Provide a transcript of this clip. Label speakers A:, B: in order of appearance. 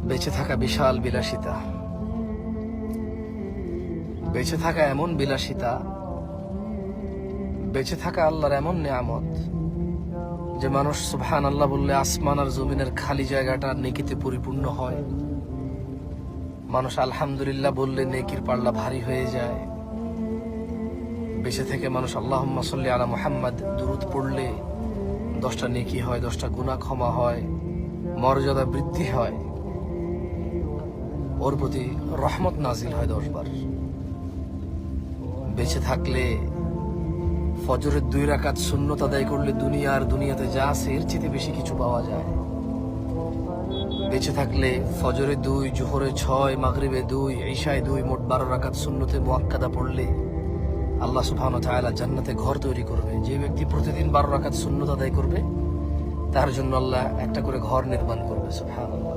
A: বেঁচে থাকা বিশাল বিলাসিতা, বেঁচে থাকা এমন বিলাসিতা, বেঁচে থাকা আল্লাহর এমন নিয়ামত যে মানুষ সুবহানাল্লাহ বললে আসমান আর জমিনের খালি জায়গাটা নেকিতে পরিপূর্ণ হয়। মানুষ আলহামদুলিল্লাহ বললে নেকির পাল্লা ভারী হয়ে যায়। বেঁচে থেকে মানুষ আল্লাহুম্মা সাল্লি আলা মুহাম্মাদ দুরূদ পড়লে 10টা নেকি হয়, 10টা গুনাহ ক্ষমা হয়, মর্যাদা বৃদ্ধি হয়, ওর প্রতি রহমত নাজিল হয় 10 বার। বেঁচে থাকলে ফজরের 2 রাকাত সুন্নত আদায় করলে দুনিয়াতে যা আছে এর চেয়ে বেশি কিছু পাওয়া যায়। বেঁচে থাকলে ফজরে 2, জোহরে 6, মাগরিবে 2, ইশায় 2, মোট 12 রাকাত সুন্নতে মুআক্কাদা পড়লে আল্লাহ সুবহানাহু ওয়া তাআলা জান্নাতে ঘর তৈরি করবে। যে ব্যক্তি প্রতিদিন 12 রাকাত সুন্নত আদায় করবে তার জন্য আল্লাহ একটা করে ঘর নির্মাণ করবে। সুবহানাল্লাহ।